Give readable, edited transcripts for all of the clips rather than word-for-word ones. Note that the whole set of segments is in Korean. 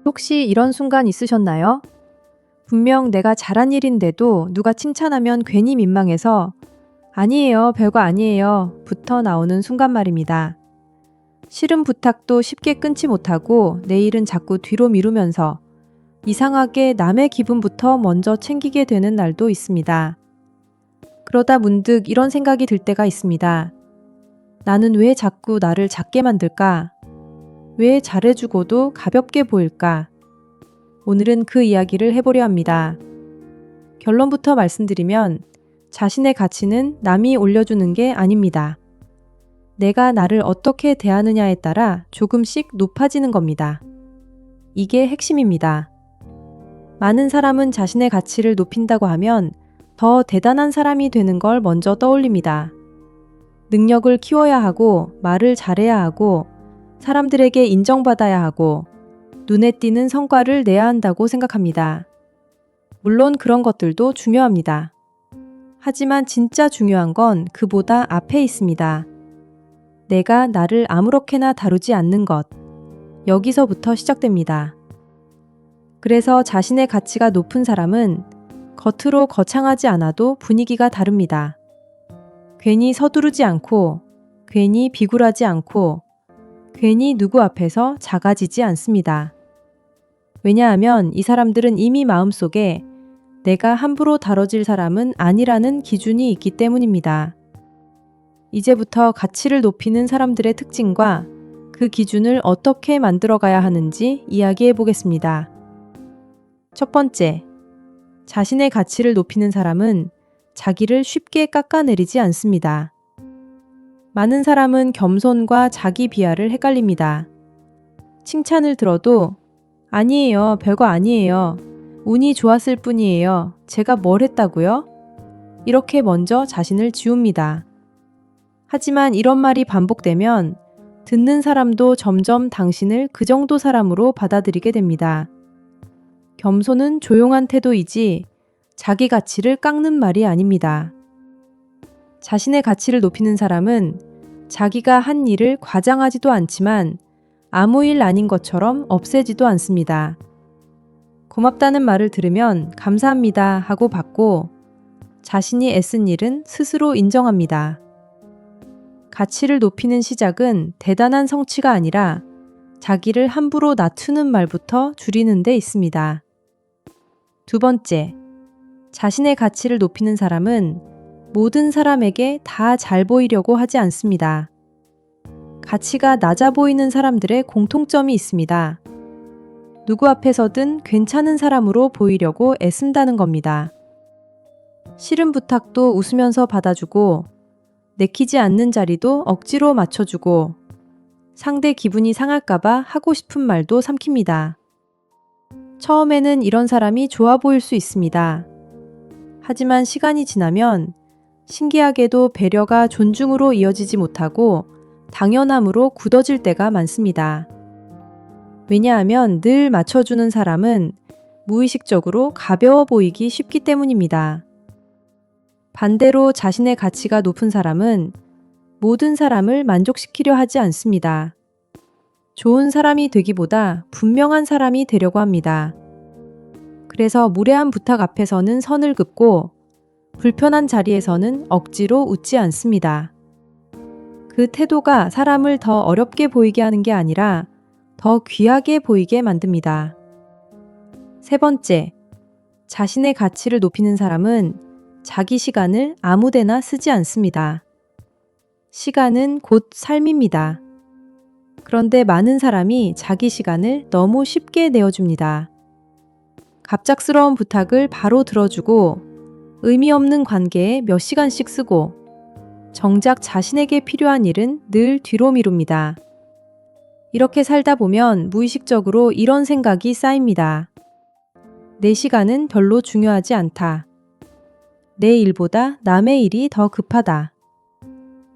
혹시 이런 순간 있으셨나요? 분명 내가 잘한 일인데도 누가 칭찬하면 괜히 민망해서 아니에요, 별거 아니에요 부터 나오는 순간 말입니다. 싫은 부탁도 쉽게 끊지 못하고 내일은 자꾸 뒤로 미루면서 이상하게 남의 기분부터 먼저 챙기게 되는 날도 있습니다. 그러다 문득 이런 생각이 들 때가 있습니다. 나는 왜 자꾸 나를 작게 만들까? 왜 잘해주고도 가볍게 보일까? 오늘은 그 이야기를 해보려 합니다. 결론부터 말씀드리면 자신의 가치는 남이 올려주는 게 아닙니다. 내가 나를 어떻게 대하느냐에 따라 조금씩 높아지는 겁니다. 이게 핵심입니다. 많은 사람은 자신의 가치를 높인다고 하면 더 대단한 사람이 되는 걸 먼저 떠올립니다. 능력을 키워야 하고, 말을 잘해야 하고, 사람들에게 인정받아야 하고, 눈에 띄는 성과를 내야 한다고 생각합니다. 물론 그런 것들도 중요합니다. 하지만 진짜 중요한 건 그보다 앞에 있습니다. 내가 나를 아무렇게나 다루지 않는 것. 여기서부터 시작됩니다. 그래서 자신의 가치가 높은 사람은 겉으로 거창하지 않아도 분위기가 다릅니다. 괜히 서두르지 않고, 괜히 비굴하지 않고, 괜히 누구 앞에서 작아지지 않습니다. 왜냐하면 이 사람들은 이미 마음속에 내가 함부로 다뤄질 사람은 아니라는 기준이 있기 때문입니다. 이제부터 가치를 높이는 사람들의 특징과 그 기준을 어떻게 만들어가야 하는지 이야기해 보겠습니다. 첫 번째, 자신의 가치를 높이는 사람은 자기를 쉽게 깎아내리지 않습니다. 많은 사람은 겸손과 자기 비하를 헷갈립니다. 칭찬을 들어도 아니에요, 별거 아니에요. 운이 좋았을 뿐이에요. 제가 뭘 했다고요? 이렇게 먼저 자신을 지웁니다. 하지만 이런 말이 반복되면 듣는 사람도 점점 당신을 그 정도 사람으로 받아들이게 됩니다. 겸손은 조용한 태도이지 자기 가치를 깎는 말이 아닙니다. 자신의 가치를 높이는 사람은 자기가 한 일을 과장하지도 않지만 아무 일 아닌 것처럼 없애지도 않습니다. 고맙다는 말을 들으면 감사합니다 하고 받고 자신이 애쓴 일은 스스로 인정합니다. 가치를 높이는 시작은 대단한 성취가 아니라 자기를 함부로 낮추는 말부터 줄이는 데 있습니다. 두 번째, 자신의 가치를 높이는 사람은 모든 사람에게 다 잘 보이려고 하지 않습니다. 가치가 낮아 보이는 사람들의 공통점이 있습니다. 누구 앞에서든 괜찮은 사람으로 보이려고 애쓴다는 겁니다. 싫은 부탁도 웃으면서 받아주고, 내키지 않는 자리도 억지로 맞춰주고, 상대 기분이 상할까봐 하고 싶은 말도 삼킵니다. 처음에는 이런 사람이 좋아 보일 수 있습니다. 하지만 시간이 지나면 신기하게도 배려가 존중으로 이어지지 못하고 당연함으로 굳어질 때가 많습니다. 왜냐하면 늘 맞춰주는 사람은 무의식적으로 가벼워 보이기 쉽기 때문입니다. 반대로 자신의 가치가 높은 사람은 모든 사람을 만족시키려 하지 않습니다. 좋은 사람이 되기보다 분명한 사람이 되려고 합니다. 그래서 무례한 부탁 앞에서는 선을 긋고 불편한 자리에서는 억지로 웃지 않습니다. 그 태도가 사람을 더 어렵게 보이게 하는 게 아니라 더 귀하게 보이게 만듭니다. 세 번째, 자신의 가치를 높이는 사람은 자기 시간을 아무데나 쓰지 않습니다. 시간은 곧 삶입니다. 그런데 많은 사람이 자기 시간을 너무 쉽게 내어줍니다. 갑작스러운 부탁을 바로 들어주고 의미 없는 관계에 몇 시간씩 쓰고 정작 자신에게 필요한 일은 늘 뒤로 미룹니다. 이렇게 살다 보면 무의식적으로 이런 생각이 쌓입니다. 내 시간은 별로 중요하지 않다. 내 일보다 남의 일이 더 급하다.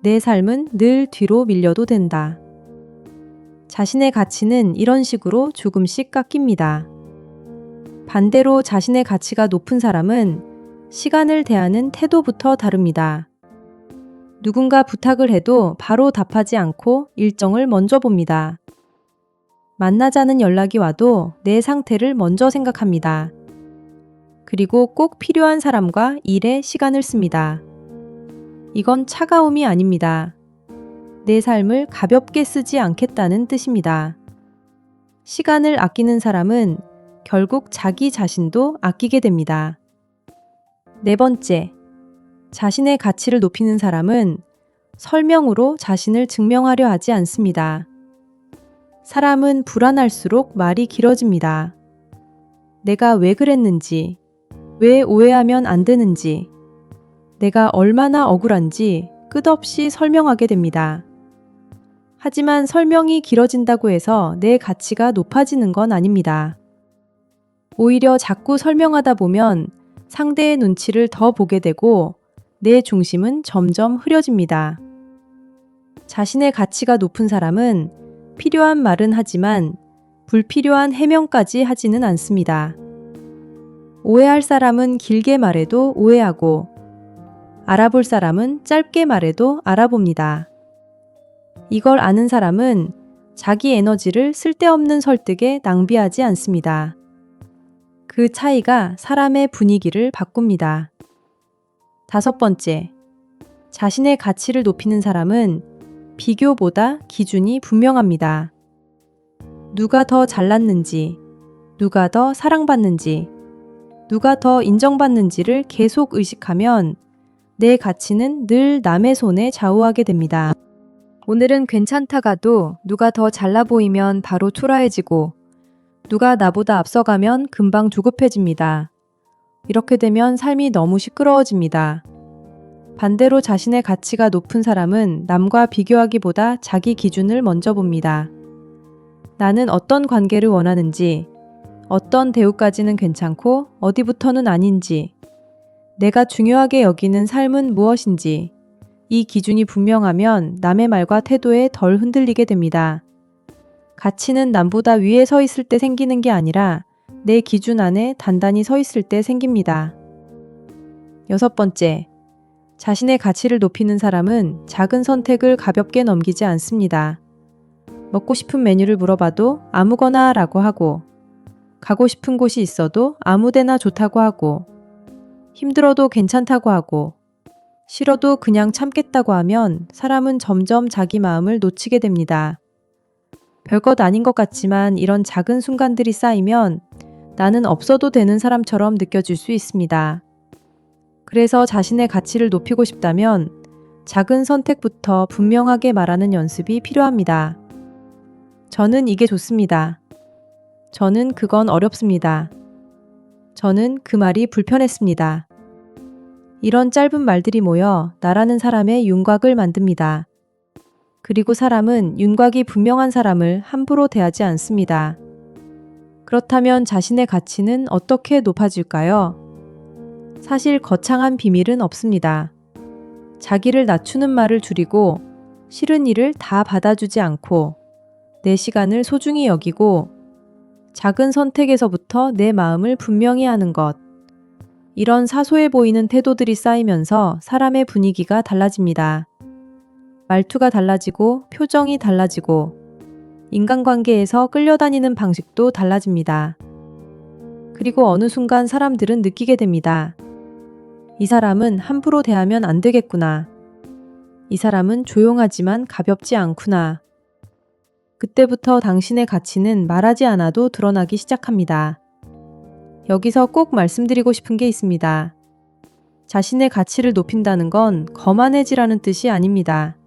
내 삶은 늘 뒤로 밀려도 된다. 자신의 가치는 이런 식으로 조금씩 깎입니다. 반대로 자신의 가치가 높은 사람은 시간을 대하는 태도부터 다릅니다. 누군가 부탁을 해도 바로 답하지 않고 일정을 먼저 봅니다. 만나자는 연락이 와도 내 상태를 먼저 생각합니다. 그리고 꼭 필요한 사람과 일에 시간을 씁니다. 이건 차가움이 아닙니다. 내 삶을 가볍게 쓰지 않겠다는 뜻입니다. 시간을 아끼는 사람은 결국 자기 자신도 아끼게 됩니다. 네 번째, 자신의 가치를 높이는 사람은 설명으로 자신을 증명하려 하지 않습니다. 사람은 불안할수록 말이 길어집니다. 내가 왜 그랬는지, 왜 오해하면 안 되는지, 내가 얼마나 억울한지 끝없이 설명하게 됩니다. 하지만 설명이 길어진다고 해서 내 가치가 높아지는 건 아닙니다. 오히려 자꾸 설명하다 보면 상대의 눈치를 더 보게 되고 내 중심은 점점 흐려집니다. 자신의 가치가 높은 사람은 필요한 말은 하지만 불필요한 해명까지 하지는 않습니다. 오해할 사람은 길게 말해도 오해하고 알아볼 사람은 짧게 말해도 알아봅니다. 이걸 아는 사람은 자기 에너지를 쓸데없는 설득에 낭비하지 않습니다. 그 차이가 사람의 분위기를 바꿉니다. 다섯 번째, 자신의 가치를 높이는 사람은 비교보다 기준이 분명합니다. 누가 더 잘났는지, 누가 더 사랑받는지, 누가 더 인정받는지를 계속 의식하면 내 가치는 늘 남의 손에 좌우하게 됩니다. 오늘은 괜찮다가도 누가 더 잘나 보이면 바로 초라해지고 누가 나보다 앞서가면 금방 조급해집니다. 이렇게 되면 삶이 너무 시끄러워집니다. 반대로 자신의 가치가 높은 사람은 남과 비교하기보다 자기 기준을 먼저 봅니다. 나는 어떤 관계를 원하는지, 어떤 대우까지는 괜찮고 어디부터는 아닌지, 내가 중요하게 여기는 삶은 무엇인지, 이 기준이 분명하면 남의 말과 태도에 덜 흔들리게 됩니다. 가치는 남보다 위에 서 있을 때 생기는 게 아니라 내 기준 안에 단단히 서 있을 때 생깁니다. 여섯 번째, 자신의 가치를 높이는 사람은 작은 선택을 가볍게 넘기지 않습니다. 먹고 싶은 메뉴를 물어봐도 아무거나 라고 하고, 가고 싶은 곳이 있어도 아무데나 좋다고 하고, 힘들어도 괜찮다고 하고, 싫어도 그냥 참겠다고 하면 사람은 점점 자기 마음을 놓치게 됩니다. 별것 아닌 것 같지만 이런 작은 순간들이 쌓이면 나는 없어도 되는 사람처럼 느껴질 수 있습니다. 그래서 자신의 가치를 높이고 싶다면 작은 선택부터 분명하게 말하는 연습이 필요합니다. 저는 이게 좋습니다. 저는 그건 어렵습니다. 저는 그 말이 불편했습니다. 이런 짧은 말들이 모여 나라는 사람의 윤곽을 만듭니다. 그리고 사람은 윤곽이 분명한 사람을 함부로 대하지 않습니다. 그렇다면 자신의 가치는 어떻게 높아질까요? 사실 거창한 비밀은 없습니다. 자기를 낮추는 말을 줄이고 싫은 일을 다 받아주지 않고 내 시간을 소중히 여기고 작은 선택에서부터 내 마음을 분명히 하는 것. 이런 사소해 보이는 태도들이 쌓이면서 사람의 분위기가 달라집니다. 말투가 달라지고 표정이 달라지고 인간관계에서 끌려다니는 방식도 달라집니다. 그리고 어느 순간 사람들은 느끼게 됩니다. 이 사람은 함부로 대하면 안 되겠구나. 이 사람은 조용하지만 가볍지 않구나. 그때부터 당신의 가치는 말하지 않아도 드러나기 시작합니다. 여기서 꼭 말씀드리고 싶은 게 있습니다. 자신의 가치를 높인다는 건 거만해지라는 뜻이 아닙니다.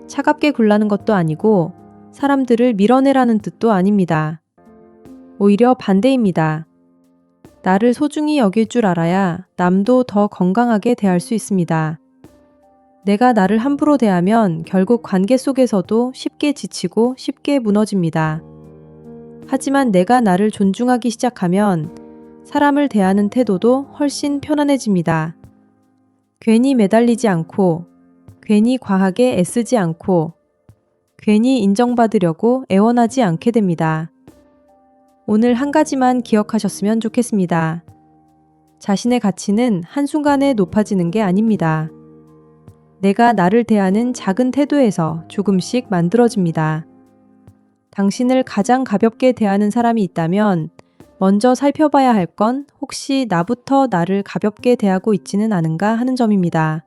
차갑게 굴라는 것도 아니고 사람들을 밀어내라는 뜻도 아닙니다. 오히려 반대입니다. 나를 소중히 여길 줄 알아야 남도 더 건강하게 대할 수 있습니다. 내가 나를 함부로 대하면 결국 관계 속에서도 쉽게 지치고 쉽게 무너집니다. 하지만 내가 나를 존중하기 시작하면 사람을 대하는 태도도 훨씬 편안해집니다. 괜히 매달리지 않고, 괜히 과하게 애쓰지 않고, 괜히 인정받으려고 애원하지 않게 됩니다. 오늘 한 가지만 기억하셨으면 좋겠습니다. 자신의 가치는 한순간에 높아지는 게 아닙니다. 내가 나를 대하는 작은 태도에서 조금씩 만들어집니다. 당신을 가장 가볍게 대하는 사람이 있다면 먼저 살펴봐야 할 건 혹시 나부터 나를 가볍게 대하고 있지는 않은가 하는 점입니다.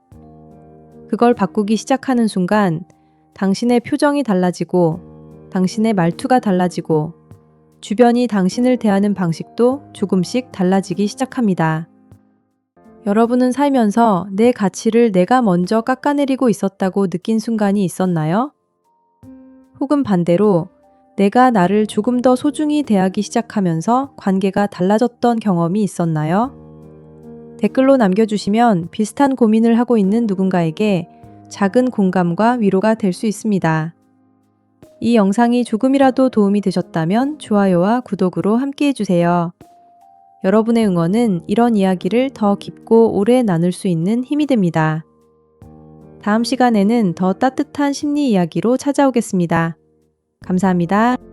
그걸 바꾸기 시작하는 순간 당신의 표정이 달라지고 당신의 말투가 달라지고 주변이 당신을 대하는 방식도 조금씩 달라지기 시작합니다. 여러분은 살면서 내 가치를 내가 먼저 깎아내리고 있었다고 느낀 순간이 있었나요? 혹은 반대로 내가 나를 조금 더 소중히 대하기 시작하면서 관계가 달라졌던 경험이 있었나요? 댓글로 남겨주시면 비슷한 고민을 하고 있는 누군가에게 작은 공감과 위로가 될 수 있습니다. 이 영상이 조금이라도 도움이 되셨다면 좋아요와 구독으로 함께 해주세요. 여러분의 응원은 이런 이야기를 더 깊고 오래 나눌 수 있는 힘이 됩니다. 다음 시간에는 더 따뜻한 심리 이야기로 찾아오겠습니다. 감사합니다.